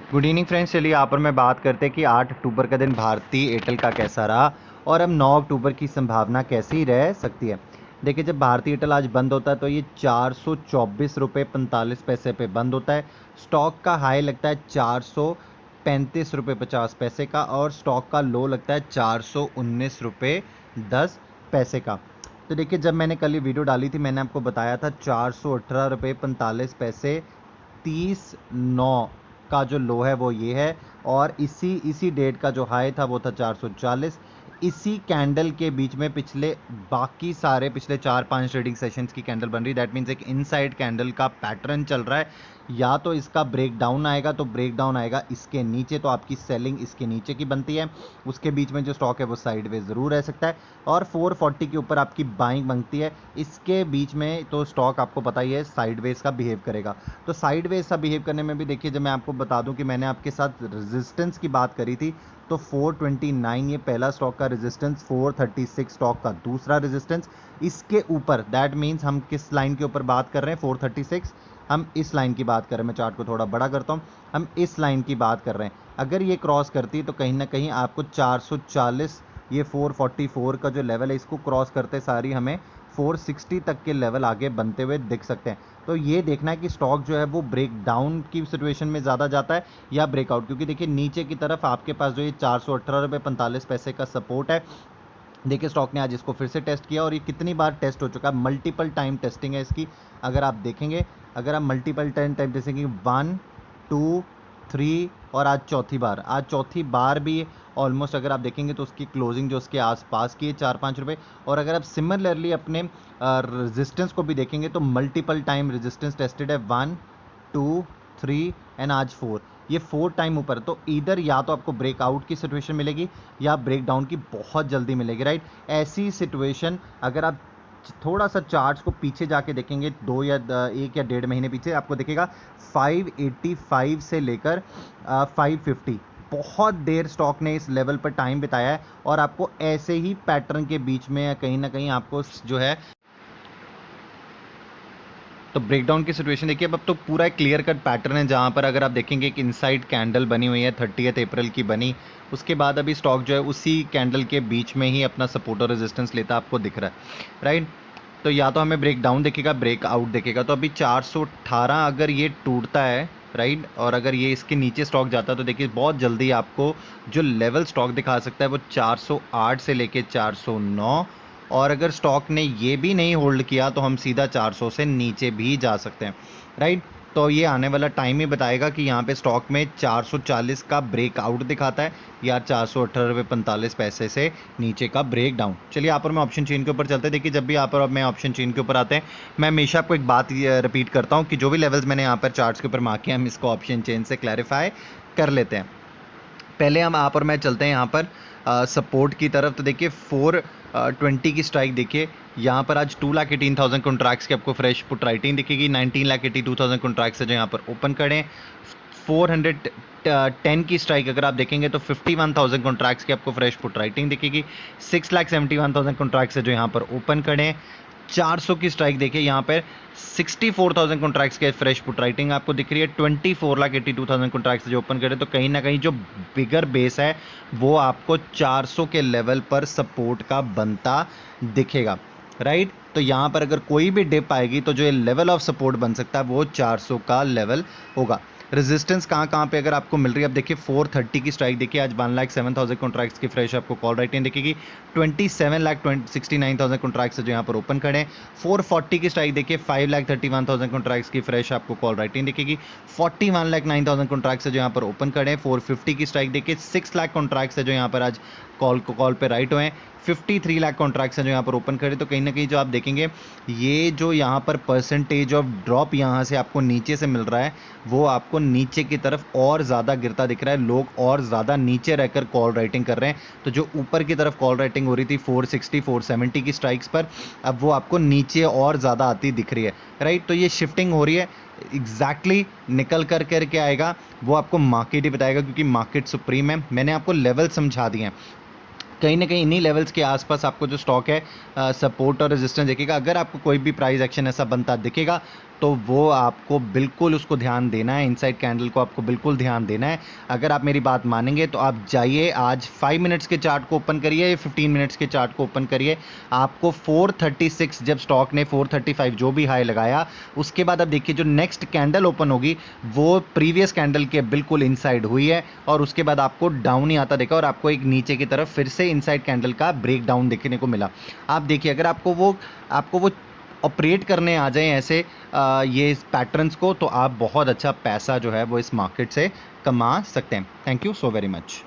Good evening friends. चलिए यहाँ पर मैं बात करते हैं कि 8 अक्टूबर का दिन भारतीय एयरटेल का कैसा रहा और अब 9 अक्टूबर की संभावना कैसी रह सकती है। देखिए, जब भारतीय एयरटेल आज बंद होता है तो ये 424 रुपये 45 पैसे पे बंद होता है। स्टॉक का हाई लगता है 435 रुपये 50 पैसे का और स्टॉक का लो लगता है 419 रुपये 10 पैसे का। तो देखिए, जब मैंने कल ये वीडियो डाली थी मैंने आपको बताया था 418 रुपये 45 पैसे 30/9 का जो लो है वो ये है और इसी डेट का जो हाई था वो था 440। इसी कैंडल के बीच में पिछले 4-5 ट्रेडिंग सेशंस की कैंडल बन रही। दैट मीन्स एक इनसाइड कैंडल का पैटर्न चल रहा है। या तो इसका ब्रेक डाउन आएगा तो ब्रेक डाउन आएगा इसके नीचे, तो आपकी सेलिंग इसके नीचे की बनती है। उसके बीच में जो स्टॉक है वो साइडवेज ज़रूर रह सकता है और 440 के ऊपर आपकी बाइंग बनती है। इसके बीच में तो स्टॉक आपको पता ही है साइडवेज का बिहेव करेगा। तो साइडवेज सा बिहेव करने में भी देखिए, जब मैं आपको बता दूं कि मैंने आपके साथ रेजिस्टेंस की बात करी थी तो 429 ये पहला स्टॉक का रेजिस्टेंस, 436 स्टॉक का दूसरा रेजिस्टेंस। इसके ऊपर दैट मीन्स हम किस लाइन के ऊपर बात कर रहे हैं, 436 हम इस लाइन की बात कर रहे हैं। मैं चार्ट को थोड़ा बड़ा करता हूं, हम इस लाइन की बात कर रहे हैं। अगर ये क्रॉस करती है तो कहीं ना कहीं आपको 440, ये 444 का जो लेवल है इसको क्रॉस करते सारी हमें 460 तक के लेवल आगे बनते हुए दिख सकते हैं। तो ये देखना है कि स्टॉक जो है वो ब्रेक डाउन की सिचुएशन में ज़्यादा जाता है या ब्रेकआउट, क्योंकि देखिए नीचे की तरफ आपके पास जो ये 418 रुपये 45 पैसे का सपोर्ट है। देखिए, स्टॉक ने आज इसको फिर से टेस्ट किया और ये कितनी बार टेस्ट हो चुका है, मल्टीपल टाइम टेस्टिंग है इसकी। अगर आप देखेंगे, अगर आप मल्टीपल टाइम टेस्टिंग 1, 2, 3 और आज चौथी बार भी ऑलमोस्ट अगर आप देखेंगे तो उसकी क्लोजिंग जो उसके आसपास की है 4-5 रुपये। और अगर आप सिमिलरली अपने रेजिस्टेंस को भी देखेंगे तो मल्टीपल टाइम रेजिस्टेंस टेस्टेड है, 1, 2, 3 एंड आज 4। ये 4 टाइम ऊपर, तो इधर या तो आपको ब्रेकआउट की सिचुएशन मिलेगी या ब्रेकडाउन की बहुत जल्दी मिलेगी, राइट। ऐसी सिचुएशन अगर आप थोड़ा सा चार्ट्स को पीछे जाके देखेंगे, 1 या 1.5 महीने पीछे, आपको दिखेगा 585 से लेकर 550 बहुत देर स्टॉक ने इस लेवल पर टाइम बिताया है और आपको ऐसे ही पैटर्न के बीच में कहीं ना कहीं आपको जो है तो ब्रेकडाउन की सिचुएशन देखिए। अब तो पूरा एक क्लियर कट पैटर्न है जहां पर अगर आप देखेंगे एक इनसाइड कैंडल बनी हुई है 30 अप्रैल की बनी। उसके बाद अभी स्टॉक जो है उसी कैंडल के बीच में ही अपना सपोर्ट और रेजिस्टेंस लेता आपको दिख रहा है, राइट। तो या तो हमें ब्रेक डाउन दिखेगा, ब्रेकआउट दिखेगा। तो अभी 418 अगर ये टूटता है, राइट, और अगर ये इसके नीचे स्टॉक जाता है तो देखिए बहुत जल्दी आपको जो लेवल स्टॉक दिखा सकता है वो 408 से लेके 409। और अगर स्टॉक ने ये भी नहीं होल्ड किया तो हम सीधा 400 से नीचे भी जा सकते हैं, राइट। तो ये आने वाला टाइम ही बताएगा कि यहाँ पे स्टॉक में 440 का ब्रेकआउट दिखाता है या 418 रुपये 45 पैसे से नीचे का ब्रेक डाउन। चलिए यहाँ पर मैं ऑप्शन चेन के ऊपर चलते हैं। देखिए, जब भी यहाँ पर मैं ऑप्शन चेन के ऊपर आते हैं मैं हमेशा आपको एक बात रिपीट करता हूँ कि जो भी लेवल्स मैंने यहाँ पर चार्ट्स के ऊपर मार्क किया हम इसको ऑप्शन चेन से क्लैरिफाई कर लेते हैं। पहले हम यहाँ पर मैं चलते हैं यहाँ पर सपोर्ट की तरफ। तो देखिए 420 की स्ट्राइक देखिए, यहाँ पर आज 2,18,000 कॉन्ट्रैक्ट्स की आपको फ्रेश पुट राइटिंग दिखेगी। 19,82,000 कॉन्ट्रैक्ट्स है जो यहाँ पर ओपन खड़े हैं। 410 की स्ट्राइक अगर आप देखेंगे तो 51,000 कॉन्ट्रैक्ट्स की आपको फ्रेश पुट राइटिंग दिखेगी। 6,71,000 कॉन्ट्रैक्ट्स है जो यहाँ पर ओपन खड़े हैं। 400 की स्ट्राइक देखिए, यहाँ पर 64,000 कॉन्ट्रैक्ट्स के फ्रेश पुट राइटिंग आपको दिख रही है। 24,82,000 कॉन्ट्रैक्ट्स जो ओपन करे, तो कहीं ना कहीं जो बिगर बेस है वो आपको 400 के लेवल पर सपोर्ट का बनता दिखेगा, राइट। तो यहाँ पर अगर कोई भी डिप आएगी तो जो लेवल ऑफ सपोर्ट बन सकता है वो 400 का लेवल होगा। रेजिस्टेंस कहाँ पे अगर आपको मिल रही है, अब देखिए 430 की स्ट्राइक देखिए, आज 1,07,000 कॉन्ट्रैक्ट्स की फ्रेश आपको कॉल राइटिंग दिखेगी। 27,69,000 कॉन्ट्रैक्ट्स जो यहाँ पर ओपन खड़े हैं। 440 की स्ट्राइक देखिए, 5,31,000 कॉन्ट्रैक्ट्स की फ्रेश आपको कॉल राइटिंग दिखेगी। 41,09,000 कॉन्ट्रैक्ट्स जो यहाँ पर ओपन खड़े हैं। 450 की स्ट्राइक देखिए, 6 लाख कॉन्ट्रैक्ट्स है जो यहाँ पर आज कॉल पे राइट हुए हैं। 53 लाख कॉन्ट्रैक्ट्स हैं जो यहाँ पर ओपन खड़े। तो कहीं ना कहीं जो आप देखेंगे ये जो यहाँ पर परसेंटेज ऑफ ड्रॉप यहाँ से आपको नीचे से मिल रहा है वो आपको नीचे की तरफ और ज़्यादा गिरता दिख रहा है। लोग और ज़्यादा नीचे रहकर कॉल राइटिंग कर रहे हैं। तो जो ऊपर की तरफ कॉल राइटिंग हो रही थी 460 470 की स्ट्राइक्स पर, अब वो आपको नीचे और ज़्यादा आती दिख रही है, राइट। तो ये शिफ्टिंग हो रही है। एग्जैक्टली निकल कर करके आएगा वो आपको मार्केट ही बताएगा, क्योंकि मार्केट सुप्रीम है। मैंने आपको लेवल समझा दिए हैं। कहीं ना कहीं इन्हीं लेवल्स के आसपास आपको जो स्टॉक है सपोर्ट और रेजिस्टेंस दिखेगा। अगर आपको कोई भी प्राइस एक्शन ऐसा बनता दिखेगा तो वो आपको बिल्कुल उसको ध्यान देना है, इनसाइड कैंडल को आपको बिल्कुल ध्यान देना है। अगर आप मेरी बात मानेंगे तो आप जाइए आज 5 मिनट्स के चार्ट को ओपन करिए या 15 मिनट्स के चार्ट को ओपन करिए। आपको 436 जब स्टॉक ने 435 जो भी हाई लगाया, उसके बाद आप देखिए जो नेक्स्ट कैंडल ओपन होगी वो प्रीवियस कैंडल के बिल्कुल इनसाइड हुई है, और उसके बाद आपको डाउन ही आता देखा और आपको एक नीचे की तरफ फिर से इनसाइड कैंडल का ब्रेक डाउन देखने को मिला। आप देखिए अगर आपको वो ऑपरेट करने आ जाए ऐसे ये पैटर्न्स को, तो आप बहुत अच्छा पैसा जो है वो इस मार्केट से कमा सकते हैं। Thank you so very much.